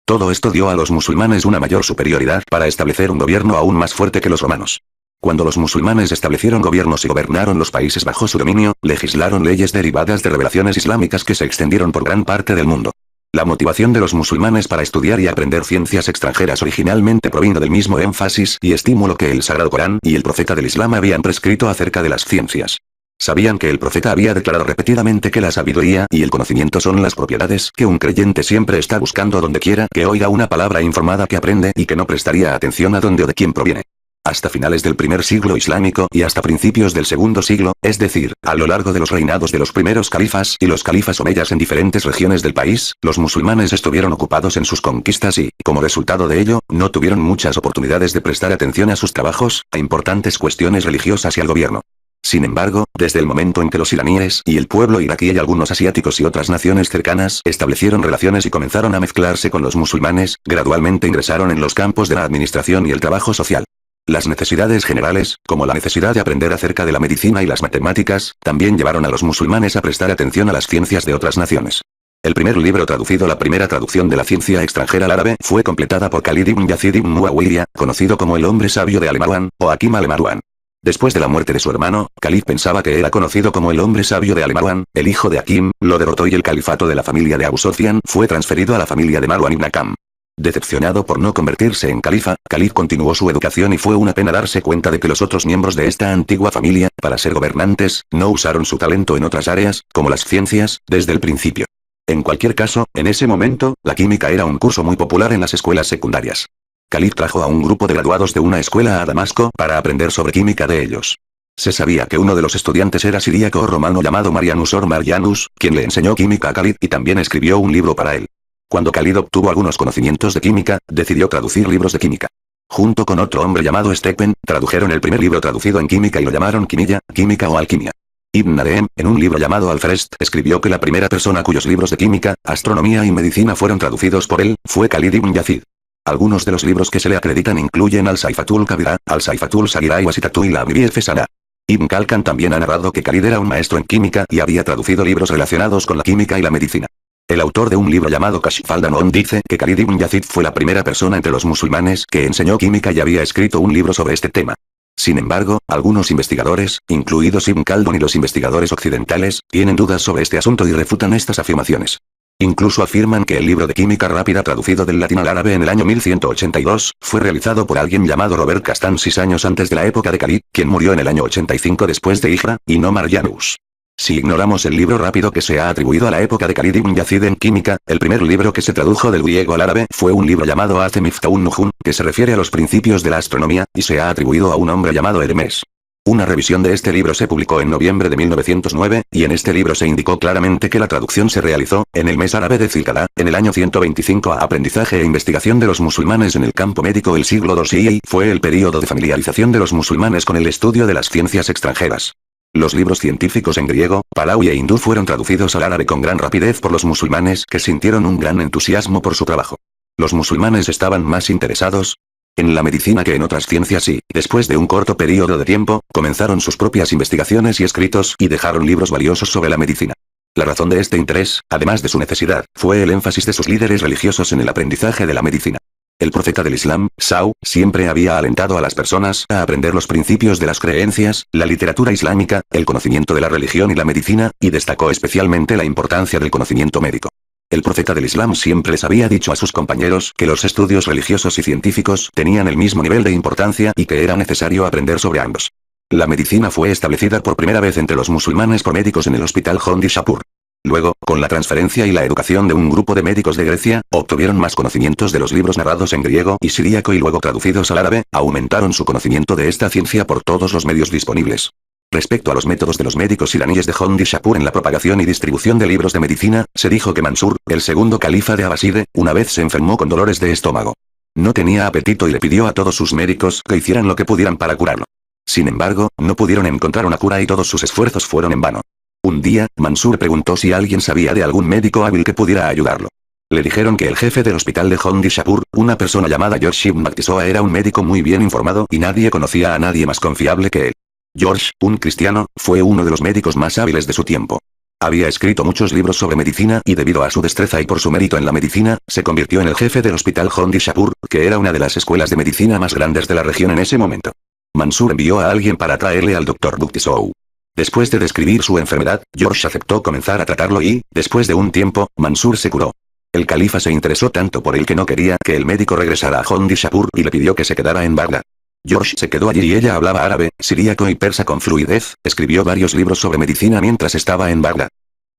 Todo esto dio a los musulmanes una mayor superioridad para establecer un gobierno aún más fuerte que los romanos. Cuando los musulmanes establecieron gobiernos y gobernaron los países bajo su dominio, legislaron leyes derivadas de revelaciones islámicas que se extendieron por gran parte del mundo. La motivación de los musulmanes para estudiar y aprender ciencias extranjeras originalmente provino del mismo énfasis y estímulo que el Sagrado Corán y el profeta del Islam habían prescrito acerca de las ciencias. Sabían que el profeta había declarado repetidamente que la sabiduría y el conocimiento son las propiedades que un creyente siempre está buscando donde quiera que oiga una palabra informada que aprende y que no prestaría atención a dónde o de quién proviene. Hasta finales del primer siglo islámico y hasta principios del segundo siglo, es decir, a lo largo de los reinados de los primeros califas y los califas omeyas en diferentes regiones del país, los musulmanes estuvieron ocupados en sus conquistas y, como resultado de ello, no tuvieron muchas oportunidades de prestar atención a sus trabajos, a importantes cuestiones religiosas y al gobierno. Sin embargo, desde el momento en que los iraníes y el pueblo iraquí y algunos asiáticos y otras naciones cercanas establecieron relaciones y comenzaron a mezclarse con los musulmanes, gradualmente ingresaron en los campos de la administración y el trabajo social. Las necesidades generales, como la necesidad de aprender acerca de la medicina y las matemáticas, también llevaron a los musulmanes a prestar atención a las ciencias de otras naciones. El primer libro traducido, la primera traducción de la ciencia extranjera al árabe, fue completada por Khalid ibn Yazid ibn Muawiyah, conocido como el hombre sabio de Al-Marwan, o Hakim al-Marwan. Después de la muerte de su hermano, Khalid pensaba que era conocido como el hombre sabio de Al-Marwan, el hijo de Hakim, lo derrotó y el califato de la familia de Abu Sufyan fue transferido a la familia de Marwan ibn Hakam. Decepcionado por no convertirse en califa, Khalid continuó su educación y fue una pena darse cuenta de que los otros miembros de esta antigua familia, para ser gobernantes, no usaron su talento en otras áreas, como las ciencias, desde el principio. En cualquier caso, en ese momento, la química era un curso muy popular en las escuelas secundarias. Khalid trajo a un grupo de graduados de una escuela a Damasco para aprender sobre química de ellos. Se sabía que uno de los estudiantes era siríaco o romano llamado Marianus or Marianus, quien le enseñó química a Khalid y también escribió un libro para él. Cuando Khalid obtuvo algunos conocimientos de química, decidió traducir libros de química. Junto con otro hombre llamado Stephen, tradujeron el primer libro traducido en química y lo llamaron Química, Química o Alquimia. Ibn Adhem, en un libro llamado Al-Farest, escribió que la primera persona cuyos libros de química, astronomía y medicina fueron traducidos por él, fue Khalid ibn Yazid. Algunos de los libros que se le acreditan incluyen Al-Saifatul Kabira, Al-Saifatul Sagira y Wasitatu y la Bibi Fesana. Ibn Khalkan también ha narrado que Khalid era un maestro en química y había traducido libros relacionados con la química y la medicina. El autor de un libro llamado Kashf al-Danon dice que Khalid ibn Yazid fue la primera persona entre los musulmanes que enseñó química y había escrito un libro sobre este tema. Sin embargo, algunos investigadores, incluidos Ibn Khaldun y los investigadores occidentales, tienen dudas sobre este asunto y refutan estas afirmaciones. Incluso afirman que el libro de química rápida traducido del latín al árabe en el año 1182, fue realizado por alguien llamado Robert Castan 6 años antes de la época de Khalid, quien murió en el año 85 después de Hijra, y no Marianus. Si ignoramos el libro rápido que se ha atribuido a la época de Khalid ibn Yazid en química, el primer libro que se tradujo del griego al árabe fue un libro llamado Miftahun Nuhun, que se refiere a los principios de la astronomía, y se ha atribuido a un hombre llamado Hermes. Una revisión de este libro se publicó en noviembre de 1909, y en este libro se indicó claramente que la traducción se realizó, en el mes árabe de Zilqada, en el año 125 a aprendizaje e investigación de los musulmanes en el campo médico. El siglo II fue el período de familiarización de los musulmanes con el estudio de las ciencias extranjeras. Los libros científicos en griego, pahlaví e hindú fueron traducidos al árabe con gran rapidez por los musulmanes que sintieron un gran entusiasmo por su trabajo. Los musulmanes estaban más interesados en la medicina que en otras ciencias y, después de un corto periodo de tiempo, comenzaron sus propias investigaciones y escritos y dejaron libros valiosos sobre la medicina. La razón de este interés, además de su necesidad, fue el énfasis de sus líderes religiosos en el aprendizaje de la medicina. El profeta del Islam, Sau, siempre había alentado a las personas a aprender los principios de las creencias, la literatura islámica, el conocimiento de la religión y la medicina, y destacó especialmente la importancia del conocimiento médico. El profeta del Islam siempre les había dicho a sus compañeros que los estudios religiosos y científicos tenían el mismo nivel de importancia y que era necesario aprender sobre ambos. La medicina fue establecida por primera vez entre los musulmanes por médicos en el hospital Hondi Shapur. Luego, con la transferencia y la educación de un grupo de médicos de Grecia, obtuvieron más conocimientos de los libros narrados en griego y siríaco y luego traducidos al árabe, aumentaron su conocimiento de esta ciencia por todos los medios disponibles. Respecto a los métodos de los médicos iraníes de Hondi Shapur en la propagación y distribución de libros de medicina, se dijo que Mansur, el segundo califa de Abaside, una vez se enfermó con dolores de estómago. No tenía apetito y le pidió a todos sus médicos que hicieran lo que pudieran para curarlo. Sin embargo, no pudieron encontrar una cura y todos sus esfuerzos fueron en vano. Un día, Mansur preguntó si alguien sabía de algún médico hábil que pudiera ayudarlo. Le dijeron que el jefe del hospital de Hondi Shapur, una persona llamada George Ibn Baptisoa, era un médico muy bien informado y nadie conocía a nadie más confiable que él. George, un cristiano, fue uno de los médicos más hábiles de su tiempo. Había escrito muchos libros sobre medicina y debido a su destreza y por su mérito en la medicina, se convirtió en el jefe del hospital Hondi Shapur, que era una de las escuelas de medicina más grandes de la región en ese momento. Mansur envió a alguien para traerle al doctor Baptisoa. Después de describir su enfermedad, George aceptó comenzar a tratarlo y, después de un tiempo, Mansur se curó. El califa se interesó tanto por él que no quería que el médico regresara a Hondi Shapur y le pidió que se quedara en Bagdad. George se quedó allí y ella hablaba árabe, siríaco y persa con fluidez, escribió varios libros sobre medicina mientras estaba en Bagdad.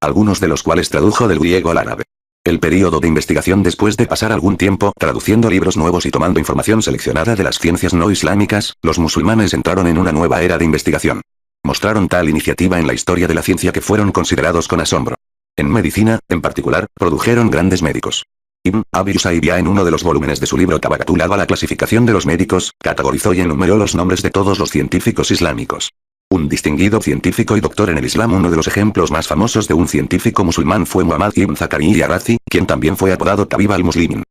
Algunos de los cuales tradujo del griego al árabe. El período de investigación después de pasar algún tiempo traduciendo libros nuevos y tomando información seleccionada de las ciencias no islámicas, los musulmanes entraron en una nueva era de investigación. Mostraron tal iniciativa en la historia de la ciencia que fueron considerados con asombro. En medicina, en particular, produjeron grandes médicos. Ibn Abi Usaybia en uno de los volúmenes de su libro Tabaqatul Adwa la clasificación de los médicos, categorizó y enumeró los nombres de todos los científicos islámicos. Un distinguido científico y doctor en el Islam. Uno de los ejemplos más famosos de un científico musulmán fue Muhammad ibn Zakaria Razi, quien también fue apodado Tabib al-Muslimin.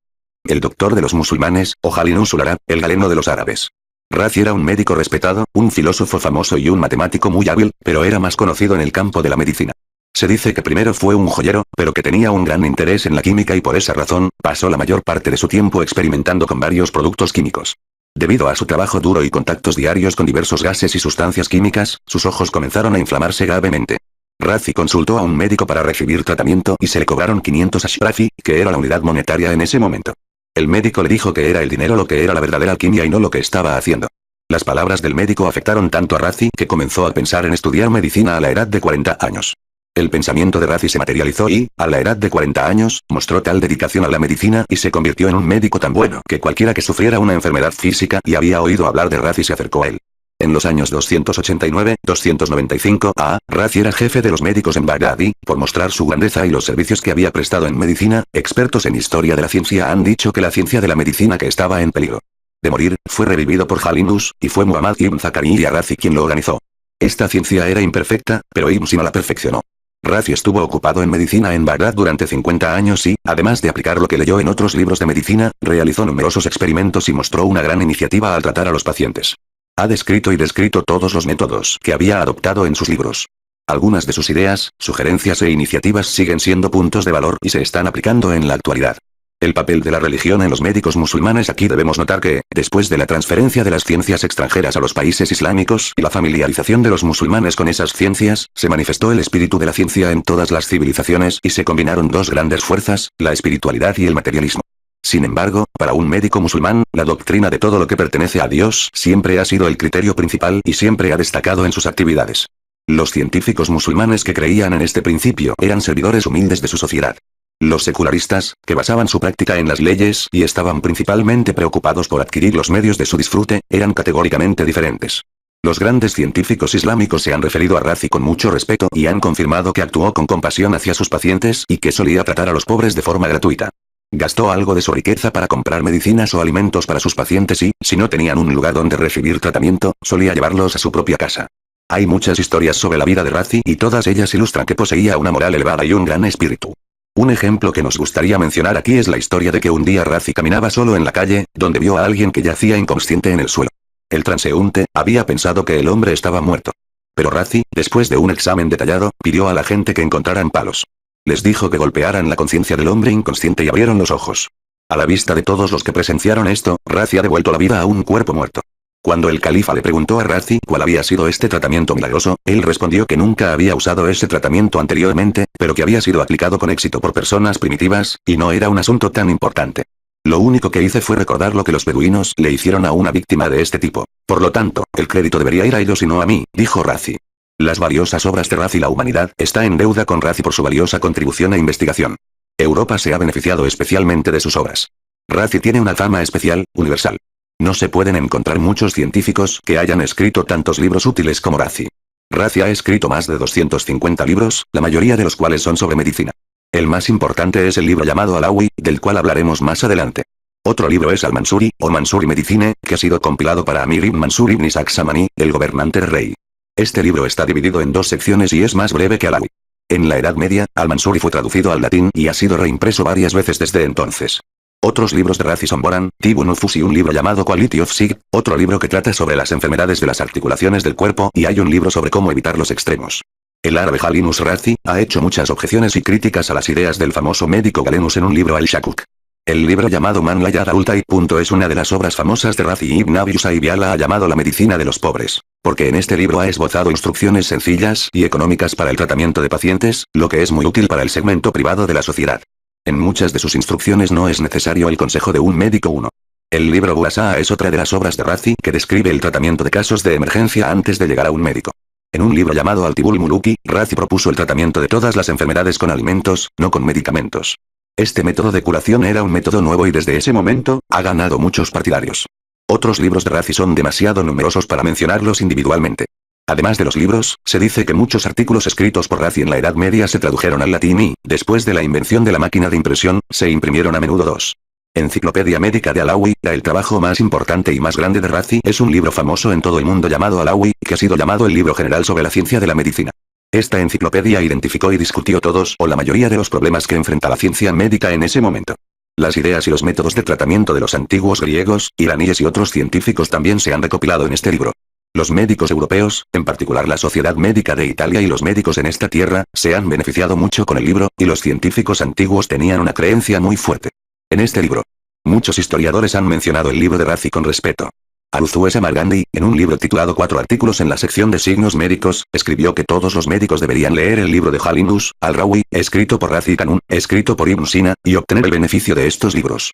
El doctor de los musulmanes, o Jalinus Ulara, el galeno de los árabes. Razi era un médico respetado, un filósofo famoso y un matemático muy hábil, pero era más conocido en el campo de la medicina. Se dice que primero fue un joyero, pero que tenía un gran interés en la química y por esa razón, pasó la mayor parte de su tiempo experimentando con varios productos químicos. Debido a su trabajo duro y contactos diarios con diversos gases y sustancias químicas, sus ojos comenzaron a inflamarse gravemente. Razi consultó a un médico para recibir tratamiento y se le cobraron 500 ashrafi, que era la unidad monetaria en ese momento. El médico le dijo que era el dinero lo que era la verdadera alquimia y no lo que estaba haciendo. Las palabras del médico afectaron tanto a Razi que comenzó a pensar en estudiar medicina a la edad de 40 años. El pensamiento de Razi se materializó y, a la edad de 40 años, mostró tal dedicación a la medicina y se convirtió en un médico tan bueno que cualquiera que sufriera una enfermedad física y había oído hablar de Razi se acercó a él. En los años 289-295 a. Razi era jefe de los médicos en Bagdad y, por mostrar su grandeza y los servicios que había prestado en medicina, expertos en historia de la ciencia han dicho que la ciencia de la medicina que estaba en peligro de morir, fue revivido por Jalinus, y fue Muhammad ibn Zakaria Razi quien lo organizó. Esta ciencia era imperfecta, pero Ibn Sina la perfeccionó. Razi estuvo ocupado en medicina en Bagdad durante 50 años y, además de aplicar lo que leyó en otros libros de medicina, realizó numerosos experimentos y mostró una gran iniciativa al tratar a los pacientes. Ha descrito y descrito todos los métodos que había adoptado en sus libros. Algunas de sus ideas, sugerencias e iniciativas siguen siendo puntos de valor y se están aplicando en la actualidad. El papel de la religión en los médicos musulmanes. Aquí debemos notar que, después de la transferencia de las ciencias extranjeras a los países islámicos y la familiarización de los musulmanes con esas ciencias, se manifestó el espíritu de la ciencia en todas las civilizaciones y se combinaron dos grandes fuerzas, la espiritualidad y el materialismo. Sin embargo, para un médico musulmán, la doctrina de todo lo que pertenece a Dios siempre ha sido el criterio principal y siempre ha destacado en sus actividades. Los científicos musulmanes que creían en este principio eran servidores humildes de su sociedad. Los secularistas, que basaban su práctica en las leyes y estaban principalmente preocupados por adquirir los medios de su disfrute, eran categóricamente diferentes. Los grandes científicos islámicos se han referido a Razi con mucho respeto y han confirmado que actuó con compasión hacia sus pacientes y que solía tratar a los pobres de forma gratuita. Gastó algo de su riqueza para comprar medicinas o alimentos para sus pacientes y, si no tenían un lugar donde recibir tratamiento, solía llevarlos a su propia casa. Hay muchas historias sobre la vida de Razi y todas ellas ilustran que poseía una moral elevada y un gran espíritu. Un ejemplo que nos gustaría mencionar aquí es la historia de que un día Razi caminaba solo en la calle, donde vio a alguien que yacía inconsciente en el suelo. El transeúnte había pensado que el hombre estaba muerto. Pero Razi, después de un examen detallado, pidió a la gente que encontraran palos. Les dijo que golpearan la conciencia del hombre inconsciente y abrieron los ojos. A la vista de todos los que presenciaron esto, Razi ha devuelto la vida a un cuerpo muerto. Cuando el califa le preguntó a Razi cuál había sido este tratamiento milagroso, él respondió que nunca había usado ese tratamiento anteriormente, pero que había sido aplicado con éxito por personas primitivas, y no era un asunto tan importante. Lo único que hice fue recordar lo que los beduinos le hicieron a una víctima de este tipo. Por lo tanto, el crédito debería ir a ellos y no a mí, dijo Razi. Las valiosas obras de Razi. La humanidad está en deuda con Razi por su valiosa contribución e investigación. Europa se ha beneficiado especialmente de sus obras. Razi tiene una fama especial, universal. No se pueden encontrar muchos científicos que hayan escrito tantos libros útiles como Razi. Razi ha escrito más de 250 libros, la mayoría de los cuales son sobre medicina. El más importante es el libro llamado Alawi, del cual hablaremos más adelante. Otro libro es Al-Mansuri, o Mansuri Medicine, que ha sido compilado para Amir ibn Mansur ibn Ishaq Samani, el gobernante rey. Este libro está dividido en dos secciones y es más breve que Alawi. En la Edad Media, Al-Mansuri fue traducido al latín y ha sido reimpreso varias veces desde entonces. Otros libros de Razi son Boran, Tibu Nufus y un libro llamado Quality of Sig, otro libro que trata sobre las enfermedades de las articulaciones del cuerpo y hay un libro sobre cómo evitar los extremos. El árabe Halinus Razi ha hecho muchas objeciones y críticas a las ideas del famoso médico Galenus en un libro Al-Shakuk. El libro llamado Man la Yada Ultai. Es una de las obras famosas de Razi y Ibn Abi Usaybiah la ha llamado la medicina de los pobres, porque en este libro ha esbozado instrucciones sencillas y económicas para el tratamiento de pacientes, lo que es muy útil para el segmento privado de la sociedad. En muchas de sus instrucciones no es necesario el consejo de un médico uno. El libro Buasaa es otra de las obras de Razi que describe el tratamiento de casos de emergencia antes de llegar a un médico. En un libro llamado Al-Tibul Muluki, Razi propuso el tratamiento de todas las enfermedades con alimentos, no con medicamentos. Este método de curación era un método nuevo y desde ese momento, ha ganado muchos partidarios. Otros libros de Razi son demasiado numerosos para mencionarlos individualmente. Además de los libros, se dice que muchos artículos escritos por Razi en la Edad Media se tradujeron al latín y, después de la invención de la máquina de impresión, se imprimieron a menudo dos. Enciclopedia Médica de Alawi, el trabajo más importante y más grande de Razi, es un libro famoso en todo el mundo llamado Alawi, que ha sido llamado el libro general sobre la ciencia de la medicina. Esta enciclopedia identificó y discutió todos o la mayoría de los problemas que enfrenta la ciencia médica en ese momento. Las ideas y los métodos de tratamiento de los antiguos griegos, iraníes y otros científicos también se han recopilado en este libro. Los médicos europeos, en particular la Sociedad Médica de Italia y los médicos en esta tierra, se han beneficiado mucho con el libro, y los científicos antiguos tenían una creencia muy fuerte en este libro. Muchos historiadores han mencionado el libro de Razi con respeto. Aruzuesa Margandi, en un libro titulado 4 artículos en la sección de signos médicos, escribió que todos los médicos deberían leer el libro de Halinus, Al-Rawi, escrito por Razi Kanun, escrito por Ibn Sina, y obtener el beneficio de estos libros.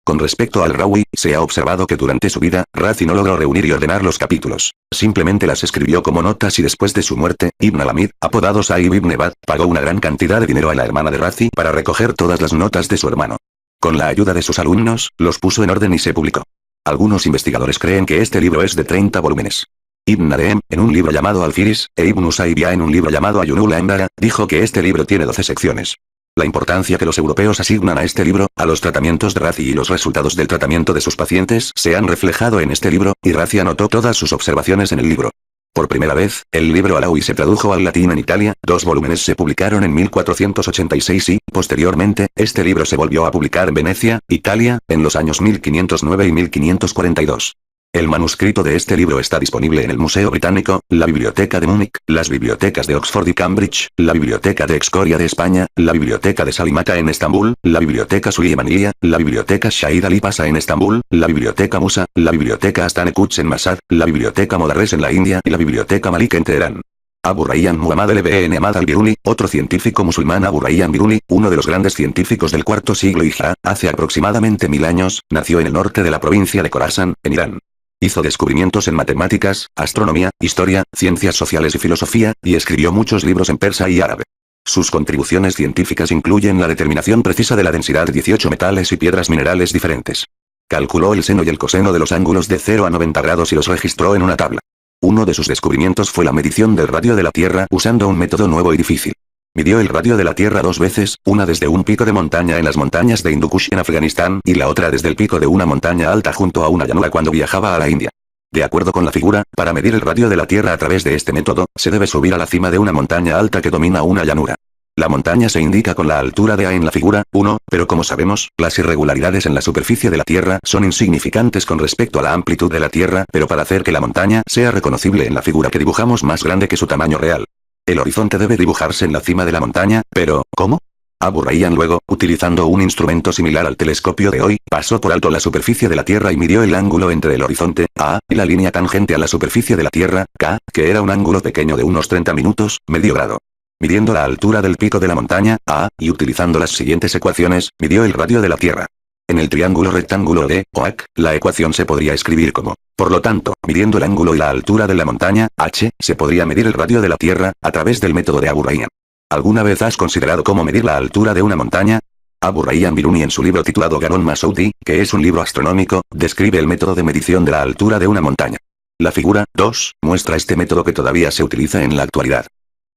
Con respecto al Rawi, se ha observado que durante su vida, Razi no logró reunir y ordenar los capítulos. Simplemente las escribió como notas y después de su muerte, Ibn al-Amid, apodado Sa'ib ibn Ebad, pagó una gran cantidad de dinero a la hermana de Razi para recoger todas las notas de su hermano. Con la ayuda de sus alumnos, los puso en orden y se publicó. Algunos investigadores creen que este libro es de 30 volúmenes. Ibn Adem, en un libro llamado Al-Firis, e Ibn Usaybiah en un libro llamado Ayunul Embara, dijo que este libro tiene 12 secciones. La importancia que los europeos asignan a este libro, a los tratamientos de Razi y los resultados del tratamiento de sus pacientes se han reflejado en este libro, y Razi anotó todas sus observaciones en el libro. Por primera vez, el libro Alawi se tradujo al latín en Italia, 2 volúmenes se publicaron en 1486 y, posteriormente, este libro se volvió a publicar en Venecia, Italia, en los años 1509 y 1542. El manuscrito de este libro está disponible en el Museo Británico, la Biblioteca de Múnich, las bibliotecas de Oxford y Cambridge, la Biblioteca de Excoria de España, la Biblioteca de Salimata en Estambul, la Biblioteca Suleimaniye, la Biblioteca Shahid Ali Pasha en Estambul, la Biblioteca Musa, la Biblioteca Astane Quds en Mashhad, la Biblioteca Modarres en la India y la Biblioteca Malik en Teherán. Abu Rayyan Muhammad al-Ibn Ahmad al-Biruni, otro científico musulmán. Abu Rayyan Biruni, uno de los grandes científicos del cuarto siglo Hijra, hace aproximadamente 1000 años, nació en el norte de la provincia de Khorasan, en Irán. Hizo descubrimientos en matemáticas, astronomía, historia, ciencias sociales y filosofía, y escribió muchos libros en persa y árabe. Sus contribuciones científicas incluyen la determinación precisa de la densidad de 18 metales y piedras minerales diferentes. Calculó el seno y el coseno de los ángulos de 0 a 90 grados y los registró en una tabla. Uno de sus descubrimientos fue la medición del radio de la Tierra usando un método nuevo y difícil. Midió el radio de la Tierra 2 veces, una desde un pico de montaña en las montañas de Hindu Kush en Afganistán y la otra desde el pico de una montaña alta junto a una llanura cuando viajaba a la India. De acuerdo con la figura, para medir el radio de la Tierra a través de este método, se debe subir a la cima de una montaña alta que domina una llanura. La montaña se indica con la altura de A en la figura 1, pero como sabemos, las irregularidades en la superficie de la Tierra son insignificantes con respecto a la amplitud de la Tierra, pero para hacer que la montaña sea reconocible en la figura que dibujamos más grande que su tamaño real. El horizonte debe dibujarse en la cima de la montaña, pero, ¿cómo? Abu Rayyan luego, utilizando un instrumento similar al telescopio de hoy, pasó por alto la superficie de la Tierra y midió el ángulo entre el horizonte, A, y la línea tangente a la superficie de la Tierra, K, que era un ángulo pequeño de unos 30 minutos, medio grado. Midiendo la altura del pico de la montaña, A, y utilizando las siguientes ecuaciones, midió el radio de la Tierra. En el triángulo rectángulo de OAC, la ecuación se podría escribir como, por lo tanto, midiendo el ángulo y la altura de la montaña, H, se podría medir el radio de la Tierra, a través del método de Abu Rayyan. ¿Alguna vez has considerado cómo medir la altura de una montaña? Abu Rayyan Biruni en su libro titulado Garon Masoudi, que es un libro astronómico, describe el método de medición de la altura de una montaña. La figura 2 muestra este método que todavía se utiliza en la actualidad.